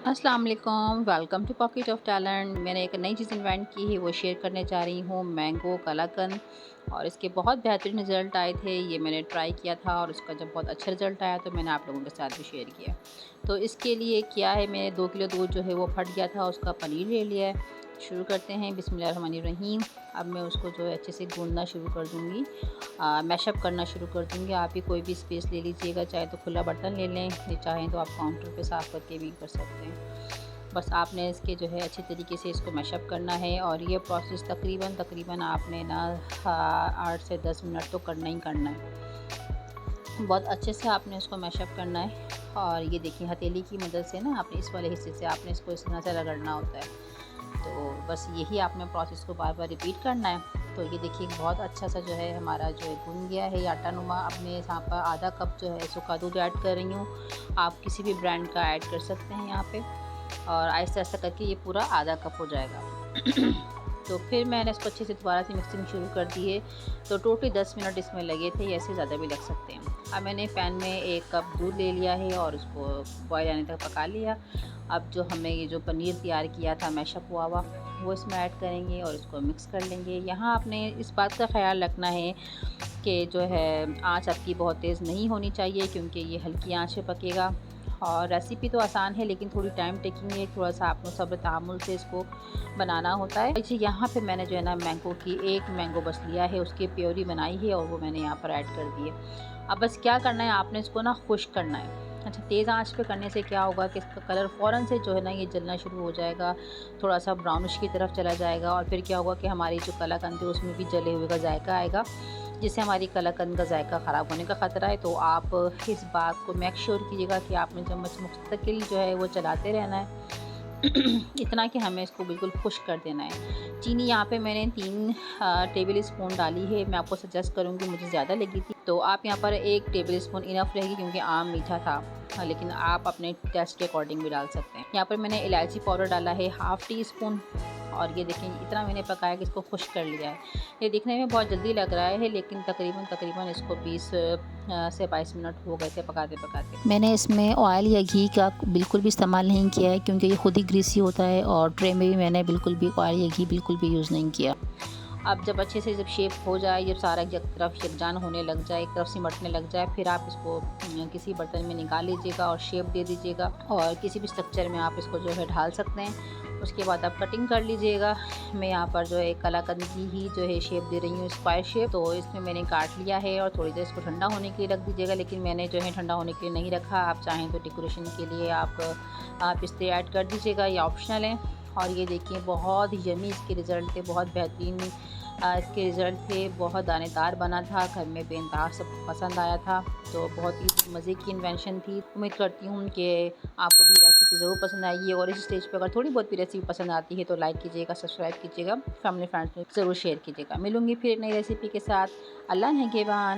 अस्सलाम वालेकुम, welcome to pocket of talent. मैंने एक नई चीज़ इन्वेंट की है, वो शेयर करने जा रही हूँ, मैंगो कलाकंद। और इसके बहुत बेहतरीन रिज़ल्ट आए थे। ये मैंने ट्राई किया था और उसका जब बहुत अच्छा रिज़ल्ट आया तो मैंने आप लोगों के साथ भी शेयर किया। तो इसके लिए क्या है, मैंने 2 किलो दूध जो है वो फट गया था, उसका पनीर ले लिया है। शुरू करते हैं, बिस्मिल्लाहिर्रहमानिर्रहीम। अब मैं उसको जो है अच्छे से गूँदना शुरू कर दूँगी, मैशअप करना शुरू कर दूँगी। आप भी कोई भी स्पेस ले लीजिएगा, चाहे तो खुला बर्तन ले लें, या चाहें तो आप काउंटर पे साफ़ करके भी कर सकते हैं। बस आपने इसके जो है अच्छे तरीके से इसको मैशअप करना है। और ये प्रोसेस तकरीबन आपने ना 8 से 10 मिनट तो करना ही करना है। बहुत अच्छे से आपने इसको मैशअप करना है। और ये देखिए, हथेली की मदद से ना आपने इस वाले हिस्से से आपने इसको इस तरह से रगड़ना होता है। तो बस यही आपने प्रोसेस को बार बार रिपीट करना है। तो ये देखिए, बहुत अच्छा सा जो है हमारा जो है गूंद गया है ये आटा नुमा। अब मैं यहाँ पर आधा कप जो है सूखा दूध ऐड कर रही हूँ। आप किसी भी ब्रांड का ऐड कर सकते हैं यहाँ पे। और आहिस्ता आहिस्ता करके ये पूरा आधा कप हो जाएगा। तो फिर मैंने इसको अच्छे से दोबारा से मिक्सिंग शुरू कर दी है। तो टोटली 10 मिनट इसमें लगे थे, ऐसे ज़्यादा भी लग सकते हैं। अब मैंने पैन में 1 कप दूध ले लिया है और उसको बॉयल आने तक पका लिया। अब जो हमने ये जो पनीर तैयार किया था मैशअप हुआ हुआ, वो इसमें ऐड करेंगे और इसको मिक्स कर लेंगे। यहाँ आपने इस बात का ख़्याल रखना है कि जो है आँच आपकी बहुत तेज़ नहीं होनी चाहिए, क्योंकि ये हल्की आँच पे पकेगा। और रेसिपी तो आसान है, लेकिन थोड़ी टाइम टेकिंग है, थोड़ा सा आपको सब्र तहम्मुल से इसको बनाना होता है। जी, यहाँ पे मैंने जो है ना मैंगो की 1 मैंगो बस लिया है, उसकी प्योरी बनाई है और वो मैंने यहाँ पर ऐड कर दी है। अब बस क्या करना है, आपने इसको ना खुश्क करना है। अच्छा, तेज़ आंच पे करने से क्या होगा कि इसका कलर फ़ौरन से जो है ना ये जलना शुरू हो जाएगा, थोड़ा सा ब्राउनिश की तरफ चला जाएगा। और फिर क्या होगा कि हमारी जो कलाकंद है उसमें भी जले हुए का जायका आएगा, जिससे हमारी कलाकंद का जायका ख़राब होने का ख़तरा है। तो आप इस बात को मेक श्योर कीजिएगा कि आपने चम्मच मुस्तकिल जो है वो चलाते रहना है। इतना कि हमें इसको बिल्कुल खुश्क कर देना है। चीनी यहाँ पे मैंने 3 टेबल स्पून डाली है। मैं आपको सजेस्ट करूँगी, मुझे ज़्यादा लगी थी, तो आप यहाँ पर 1 टेबल स्पून इनफ रहेगी, क्योंकि आम मीठा था। लेकिन आप अपने टेस्ट के अकॉर्डिंग भी डाल सकते हैं। यहाँ पर मैंने इलायची पाउडर डाला है ½ टी स्पून। और ये देखें, इतना मैंने पकाया कि इसको खुश्क कर लिया है। ये दिखने में बहुत जल्दी लग रहा है, लेकिन तकरीबन इसको 20 से 22 मिनट हो गए थे पकाते-पकाते। मैंने इसमें ऑयल या घी का बिल्कुल भी इस्तेमाल नहीं किया है, क्योंकि ये खुद ही ग्रीसी होता है। और ट्रे में भी मैंने बिल्कुल भी ऑयल या घी बिल्कुल भी यूज़ नहीं किया। अब जब अच्छे से जब शेप हो जाए, जब सारा एक तरफ यकजान होने लग जाए, एक तरफ सिमटने लग जाए, फिर आप इसको किसी बर्तन में निकाल लीजिएगा और शेप दे दीजिएगा। और किसी भी स्ट्रक्चर में आप इसको जो है ढाल सकते हैं। उसके बाद आप कटिंग कर लीजिएगा। मैं यहाँ पर जो है कलाकंद की ही जो है शेप दे रही हूँ, स्क्वायर शेप। तो इसमें मैंने काट लिया है और थोड़ी देर इसको ठंडा होने के लिए रख दीजिएगा, लेकिन मैंने जो है ठंडा होने के लिए नहीं रखा। आप चाहें तो डेकोरेशन के लिए आप पिस्ते ऐड कर दीजिएगा, ये ऑप्शनल है। और ये देखिए, बहुत यमी इसके रिज़ल्ट थे, बहुत बेहतरीन इसके रिज़ल्ट थे। बहुत दानेदार बना था, घर में बेनताब सबको पसंद आया था। तो बहुत ही मज़े की इन्वेंशन थी। उम्मीद करती हूँ कि आपको भी रेसिपी ज़रूर पसंद आएगी। और इस स्टेज पे अगर थोड़ी बहुत भी रेसिपी पसंद आती है तो लाइक कीजिएगा, सब्सक्राइब कीजिएगा, फैमिली फ्रेंड्स में ज़रूर शेयर कीजिएगा। मिलूँगी फिर एक नई रेसिपी के साथ। अल्लाह निगहबान।